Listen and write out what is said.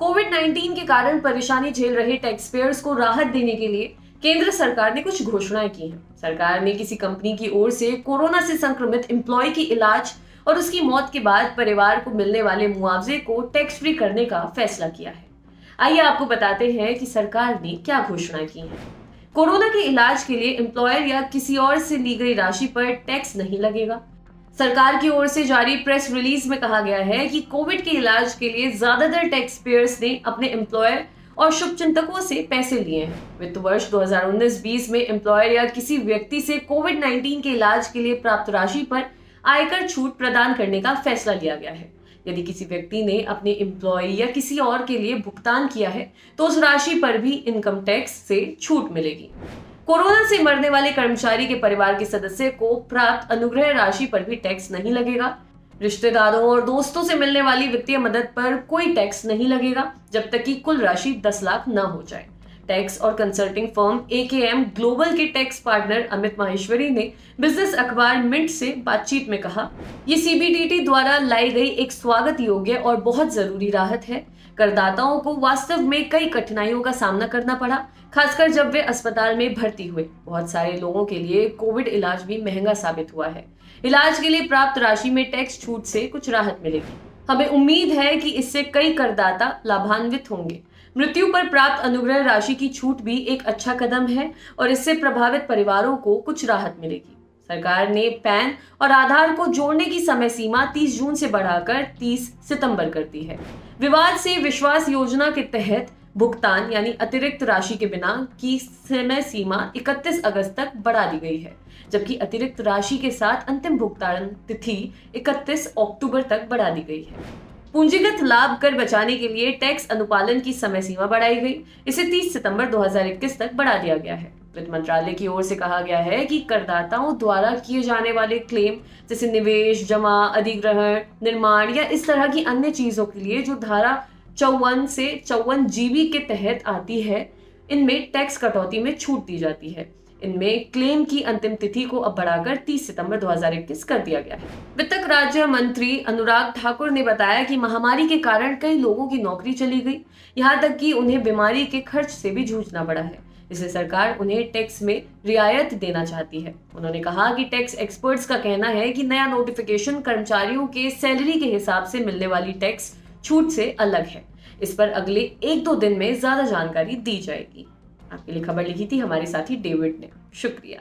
कोविड-19 के कारण परेशानी झेल रहे टैक्स पेयर्स को राहत देने के लिए केंद्र सरकार ने कुछ घोषणाएं की हैं। सरकार ने किसी कंपनी की ओर से कोरोना से संक्रमित एम्प्लॉय की इलाज और उसकी मौत के बाद परिवार को मिलने वाले मुआवजे को टैक्स फ्री करने का फैसला किया है। आइए आपको बताते हैं कि सरकार ने क्या घोषणाएं की हैं। कोरोना के इलाज के लिए एम्प्लॉयर या किसी और से ली गई राशि पर टैक्स नहीं लगेगा। सरकार की ओर से जारी प्रेस रिलीज में कहा गया है कि कोविड के इलाज के लिए ज्यादातर टैक्स पेयर्स ने अपने एम्प्लॉयर और शुभचिंतकों से पैसे लिए हैं। वित्त वर्ष 2019-20 में एम्प्लॉयर या किसी व्यक्ति से कोविड-19 के इलाज के लिए प्राप्त राशि पर आयकर छूट प्रदान करने का फैसला लिया गया है। यदि किसी व्यक्ति ने अपने एम्प्लॉय या किसी और के लिए भुगतान किया है तो उस राशि पर भी इनकम टैक्स से छूट मिलेगी। कोरोना से मरने वाले कर्मचारी के परिवार के सदस्य को प्राप्त अनुग्रह राशि पर भी टैक्स नहीं लगेगा। रिश्तेदारों और दोस्तों से मिलने वाली वित्तीय मदद पर कोई टैक्स नहीं लगेगा जब तक कि कुल राशि 10 लाख न हो जाए। टैक्स और कंसल्टिंग फर्म AKM ग्लोबल के टैक्स पार्टनर अमित माहेश्वरी ने बिजनेस अखबार मिंट से बातचीत में कहा, ये CBDT द्वारा लाई गई एक स्वागत योग्य और बहुत जरूरी राहत है। करदाताओं को वास्तव में कई कठिनाइयों का सामना करना पड़ा, खासकर जब वे अस्पताल में भर्ती हुए। बहुत सारे लोगों के लिए कोविड इलाज भी महंगा साबित हुआ है। इलाज के लिए प्राप्त राशि में टैक्स छूट से कुछ राहत मिलेगी। हमें उम्मीद है कि इससे कई करदाता लाभान्वित होंगे। मृत्यु पर प्राप्त अनुग्रह राशि की छूट भी एक अच्छा कदम है और इससे प्रभावित परिवारों को कुछ राहत मिलेगी। सरकार ने पैन और आधार को जोड़ने की समय सीमा 30 जून से बढ़ाकर 30 सितंबर कर दी है। विवाद से विश्वास योजना के तहत भुगतान यानी अतिरिक्त राशि के बिना की समय सीमा 31 अगस्त तक बढ़ा दी गई है, जबकि अतिरिक्त राशि के साथ अंतिम भुगतान तिथि 31 अक्टूबर तक बढ़ा दी गई है। पूंजीगत लाभ कर बचाने के लिए टैक्स अनुपालन की समय सीमा बढ़ाई गई, इसे 30 सितंबर 2021 तक बढ़ा दिया गया है। वित्त मंत्रालय की ओर से कहा गया है कि करदाताओं द्वारा किए जाने वाले क्लेम जैसे निवेश, जमा, अधिग्रहण, निर्माण या इस तरह की अन्य चीजों के लिए जो धारा 54 से 54 GB के तहत आती है, इनमें टैक्स कटौती में छूट दी जाती है। इनमें क्लेम की अंतिम तिथि को अब बढ़ाकर 30 सितंबर 2021 कर दिया गया है। वित्त राज्य मंत्री अनुराग ठाकुर ने बताया कि महामारी के कारण कई लोगों की नौकरी चली गई, यहाँ तक कि उन्हें बीमारी के खर्च से भी जूझना पड़ा है। इसलिए सरकार उन्हें टैक्स में रियायत देना चाहती है। उन्होंने कहा कि टैक्स एक्सपर्ट्स का कहना है कि नया नोटिफिकेशन कर्मचारियों के सैलरी के हिसाब से मिलने वाली टैक्स छूट से अलग है। इस पर अगले 1-2 दिन में ज्यादा जानकारी दी जाएगी। आपके लिए खबर लिखी थी हमारे साथी डेविड ने। शुक्रिया।